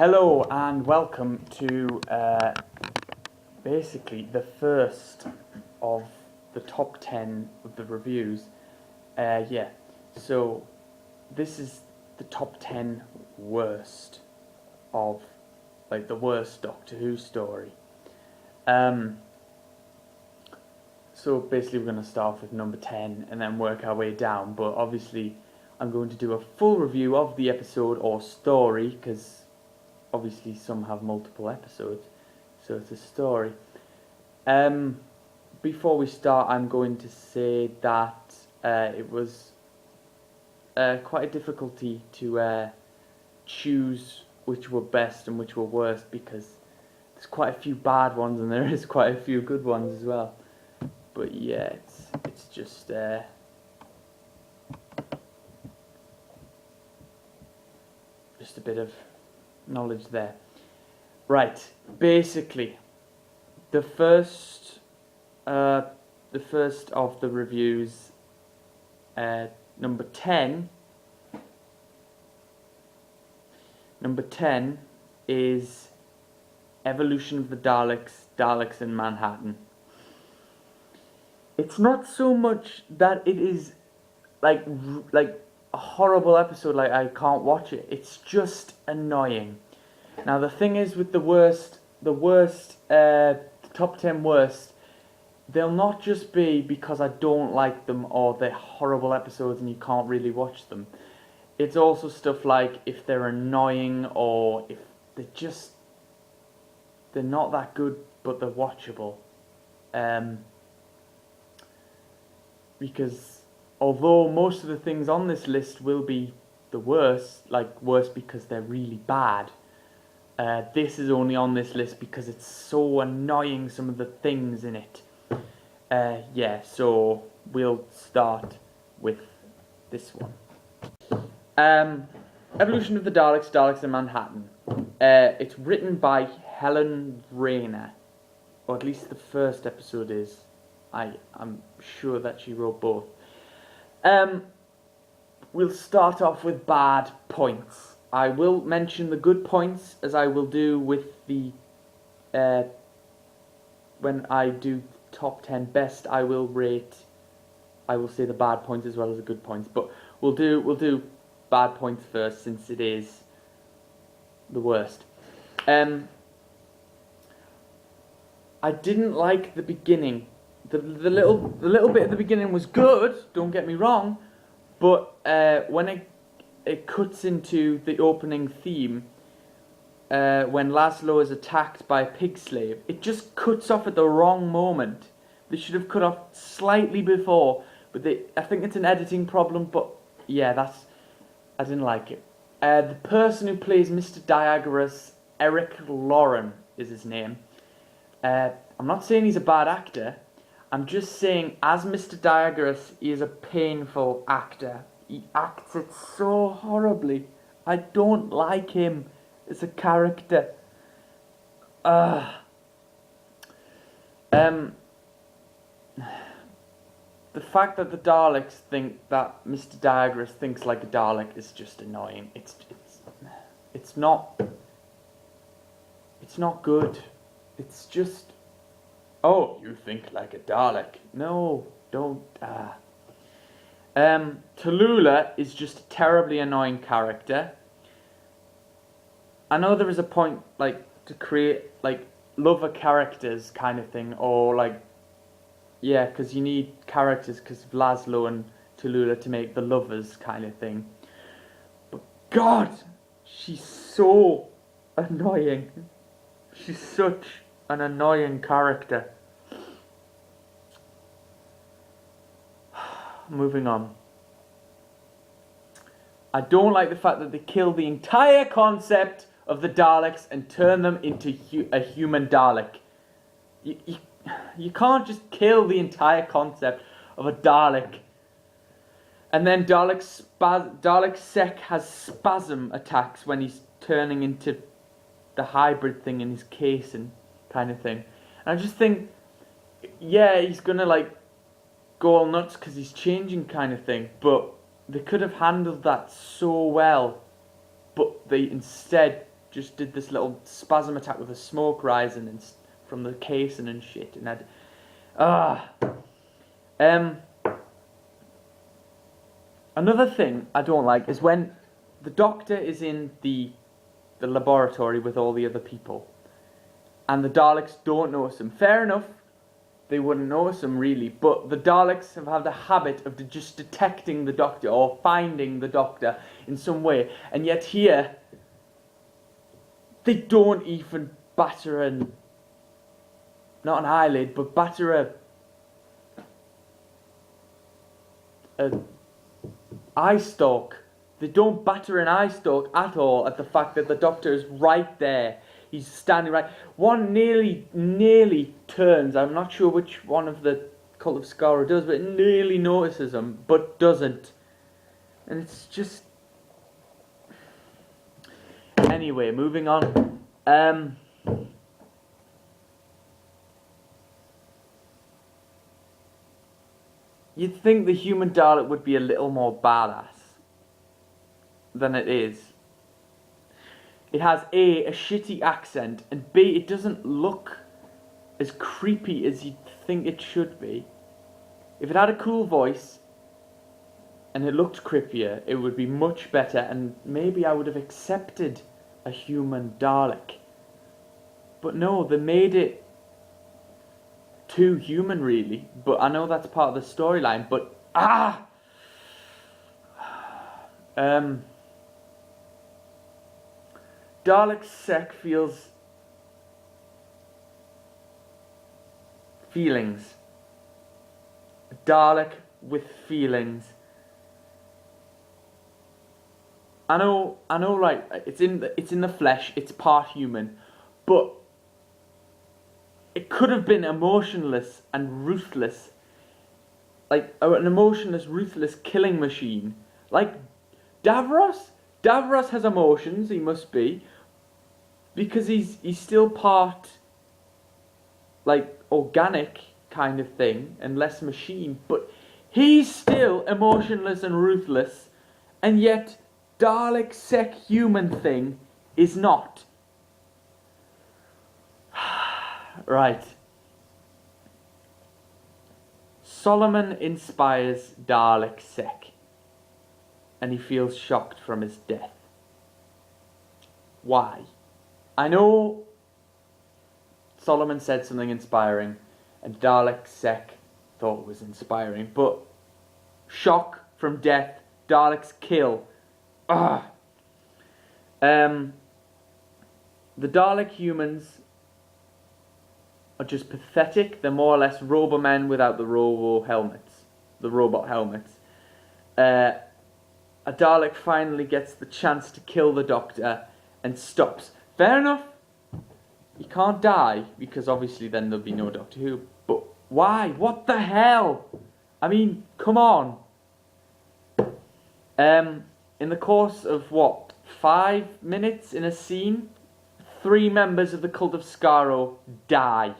Hello and welcome to basically the first of the top 10 of the reviews. So this is the top 10 worst of, like, the worst Doctor Who story. So basically we're going to start with number 10 and then work our way down, but obviously I'm going to do a full review of the episode or story, because obviously some have multiple episodes, so it's a story. Before we start, I'm going to say that it was quite a difficulty to choose which were best and which were worst, because there's quite a few bad ones and there is quite a few good ones as well. But yeah, it's just a bit of knowledge there. Right, basically, the first of the reviews, number 10. Number 10 is Evolution of the Daleks in Manhattan. It's not so much that it is like a horrible episode, like I can't watch it. It's just annoying. Now the thing is with the top 10 worst, they'll not just be because I don't like them or they're horrible episodes and you can't really watch them. It's also stuff like if they're annoying or if they're not that good but they're watchable. Because although most of the things on this list will be the worst, like worst because they're really bad, this is only on this list because it's so annoying, some of the things in it. So we'll start with this one. Evolution of the Daleks in Manhattan. It's written by Helen Rayner, or at least the first episode is. I'm sure that she wrote both. We'll start off with bad points. I will mention the good points, as I will do with the when I do top 10 best. I will say the bad points as well as the good points, but we'll do bad points first, since it is the worst. I didn't like the beginning. The little bit at the beginning was good, don't get me wrong, but when it cuts into the opening theme, when Laszlo is attacked by a pig slave, it just cuts off at the wrong moment. They should have cut off slightly before, but I think it's an editing problem, but yeah, I didn't like it. The person who plays Mr. Diagoras, Eric Lauren is his name. I'm not saying he's a bad actor. I'm just saying, as Mr. Diagoras, he is a painful actor. He acts it so horribly. I don't like him as a character. The fact that the Daleks think that Mr. Diagoras thinks like a Dalek is just annoying. It's not good. It's just, oh, you think like a Dalek. No, don't. Tallulah is just a terribly annoying character. I know there is a point, like, to create, like, lover characters kind of thing, or, like, yeah, because you need characters because of Laszlo and Tallulah to make the lovers kind of thing. But God, she's so annoying. She's such an annoying character. Moving on. I don't like the fact that they kill the entire concept of the Daleks and turn them into a human Dalek. You can't just kill the entire concept of a Dalek. And then Dalek Sec has spasm attacks when he's turning into the hybrid thing in his case and kind of thing. And I just think, yeah, he's gonna like go all nuts because he's changing kind of thing, but they could have handled that so well, but they instead just did this little spasm attack with the smoke rising from the casing and shit, and another thing I don't like is when the Doctor is in the laboratory with all the other people, and the Daleks don't notice him. Fair enough, they wouldn't notice him really, but the Daleks have had the habit of just detecting the Doctor or finding the Doctor in some way, and yet here they don't even batter not an eyelid, but batter a eye stalk. They don't batter an eye stalk at all at the fact that the Doctor is right there. He's standing right. One nearly turns. I'm not sure which one of the Cult of Skaro does, but it nearly notices him, but doesn't. And it's just... Anyway, moving on. You'd think the human Dalek would be a little more badass than it is. It has A, a shitty accent, and B, it doesn't look as creepy as you'd think it should be. If it had a cool voice and it looked creepier, it would be much better, and maybe I would have accepted a human Dalek. But no, they made it too human, really. But I know that's part of the storyline, but Dalek Sec feels feelings. Dalek with feelings. I know, like it's in the flesh. It's part human, but it could have been emotionless and ruthless, like an emotionless, ruthless killing machine, like Davros. Davros has emotions. He must be, because he's still part, like, organic kind of thing and less machine, but he's still emotionless and ruthless, and yet Dalek Sec human thing is not. Right. Solomon inspires Dalek Sec, and he feels shocked from his death. Why? I know Solomon said something inspiring, and Dalek Sec thought it was inspiring, but shock from death, Daleks kill. Ugh. The Dalek humans are just pathetic. They're more or less Robomen without the robot helmets. A Dalek finally gets the chance to kill the Doctor and stops. Fair enough. He can't die, because obviously then there'll be no Doctor Who. But why? What the hell? I mean, come on. In the course of, 5 minutes in a scene, 3 members of the Cult of Skaro die.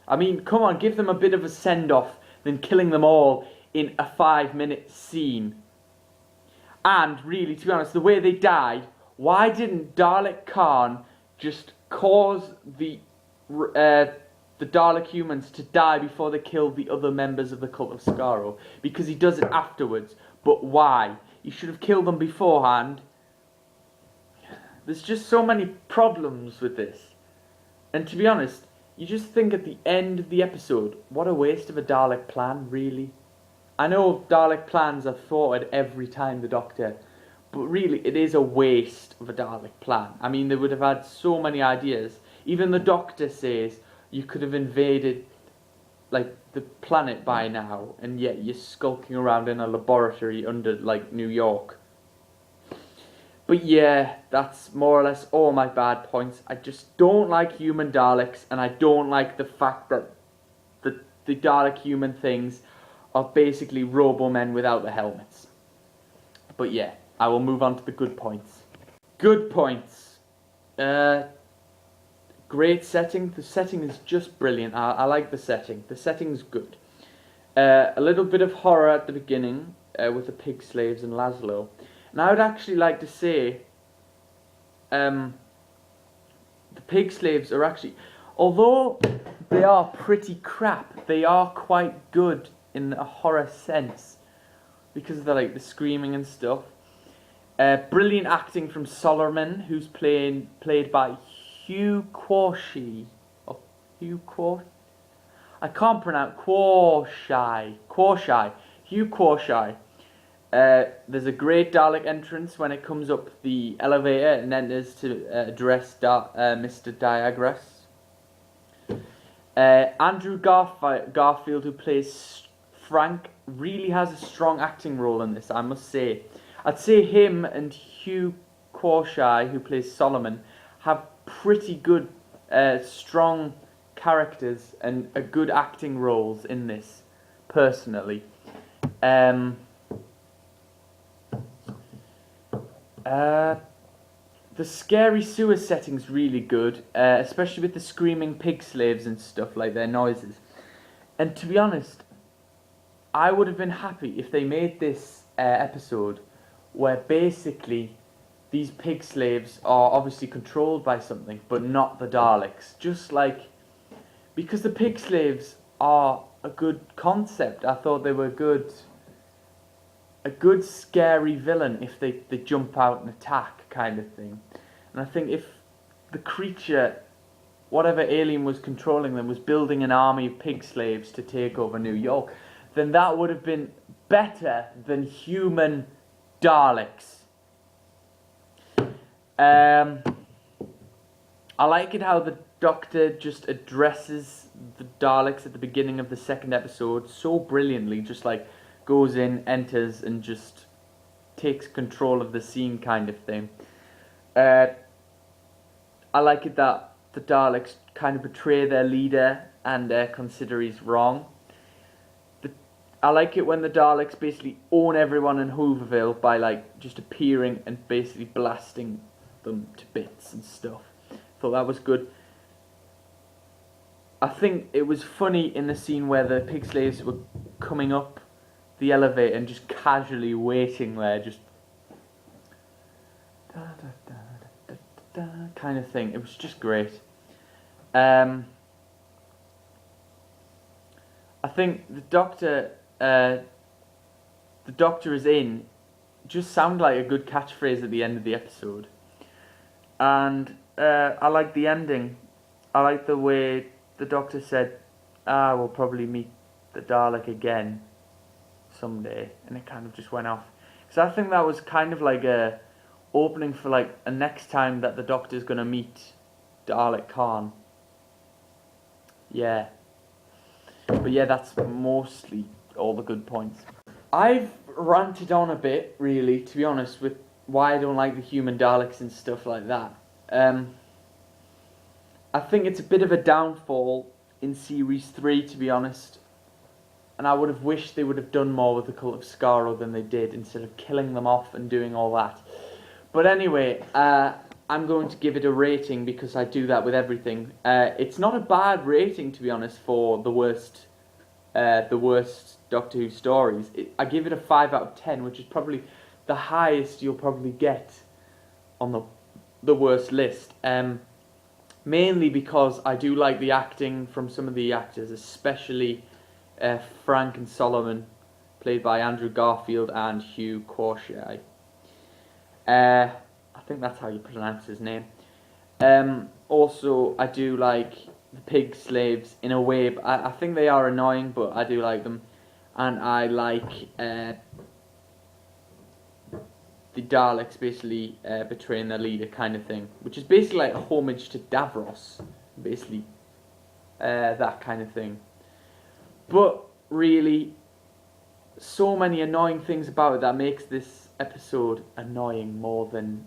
I mean, come on, give them a bit of a send-off than killing them all in a 5-minute scene. And really, to be honest, the way they died, why didn't Dalek Khan just cause the Dalek humans to die before they killed the other members of the Cult of Skaro? Because he does it afterwards. But why? He should have killed them beforehand. There's just so many problems with this. And to be honest, you just think at the end of the episode, what a waste of a Dalek plan, really. I know Dalek plans are thwarted every time the Doctor, but really it is a waste of a Dalek plan. I mean, they would have had so many ideas. Even the Doctor says you could have invaded, like, the planet by now, and yet you're skulking around in a laboratory under, like, New York. But yeah, that's more or less all my bad points. I just don't like human Daleks, and I don't like the fact that the Dalek human things are basically Robomen without the helmets. But yeah, I will move on to the good points. Good points. Great setting. The setting is just brilliant. I like the setting. The setting's good. A little bit of horror at the beginning with the pig slaves and Laszlo. And I would actually like to say the pig slaves are actually, although they are pretty crap, they are quite good in a horror sense because of the screaming and stuff. Brilliant acting from Solomon, who's played by Hugh Quashie. I can't pronounce Quashie. Hugh Quashie. There's a great Dalek entrance when it comes up the elevator and enters to address Mr. Diagras. Andrew Garfield, who plays Frank, really has a strong acting role in this, I must say. I'd say him and Hugh Quashie, who plays Solomon, have pretty good, strong characters and good acting roles in this, personally. The scary sewer setting's really good, especially with the screaming pig slaves and stuff, like their noises. And to be honest, I would have been happy if they made this episode where basically these pig slaves are obviously controlled by something, but not the Daleks. Just because the pig slaves are a good concept. I thought they were a good scary villain if they jump out and attack kind of thing. And I think if the creature, whatever alien was controlling them, was building an army of pig slaves to take over New York, then that would have been better than human Daleks. I like it how the Doctor just addresses the Daleks at the beginning of the second episode so brilliantly, just goes in, enters, and just takes control of the scene kind of thing. I like it that the Daleks kind of betray their leader and consider he's wrong. I like it when the Daleks basically own everyone in Hooverville by just appearing and basically blasting them to bits and stuff. Thought that was good. I think it was funny in the scene where the pig slaves were coming up the elevator and just casually waiting there, just kind of thing. It was just great. I think the Doctor is in just sounded like a good catchphrase at the end of the episode. And I like the ending. I like the way the Doctor said, we'll probably meet the Dalek again someday, and it kind of just went off. So I think that was kind of like a opening for a next time that the Doctor's gonna meet Dalek Khan. Yeah. But yeah, that's mostly all the good points. I've ranted on a bit, really, to be honest, with why I don't like the human Daleks and stuff like that. I think it's a bit of a downfall in Series 3, to be honest. And I would have wished they would have done more with the Cult of Skaro than they did, instead of killing them off and doing all that. But anyway, I'm going to give it a rating because I do that with everything. It's not a bad rating, to be honest, for the worst Doctor Who stories. I give it a 5 out of 10, which is probably the highest you'll probably get on the worst list. Mainly because I do like the acting from some of the actors, especially Frank and Solomon, played by Andrew Garfield and Hugh Quashie. I think that's how you pronounce his name. Also, I do like the pig slaves in a way, but I think they are annoying, but I do like them. And I like the Daleks basically betraying their leader kind of thing, which is basically like a homage to Davros, basically that kind of thing. But really, so many annoying things about it that makes this episode annoying more than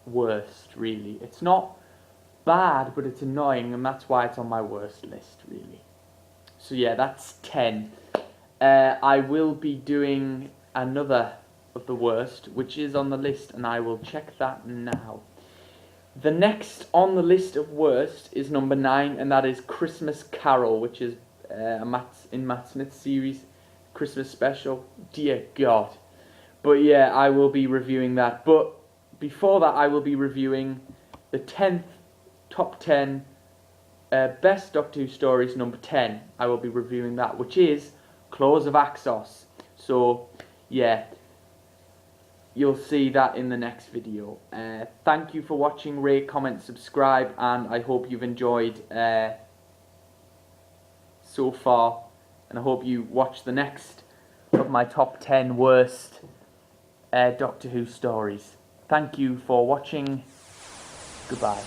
worst, really. It's not bad, but it's annoying, and that's why it's on my worst list, really. So yeah, that's 10. I will be doing another of the worst, which is on the list, and I will check that now. The next on the list of worst is number 9, and that is Christmas Carol, which is in Matt Smith's series, Christmas special. Dear God. But yeah, I will be reviewing that. But before that, I will be reviewing the 10th top 10 best Doctor Who stories, number 10. I will be reviewing that, which is Claws of Axos. So, yeah, you'll see that in the next video. Thank you for watching, rate, comment, subscribe, and I hope you've enjoyed so far, and I hope you watch the next of my top 10 worst Doctor Who stories. Thank you for watching. Goodbye.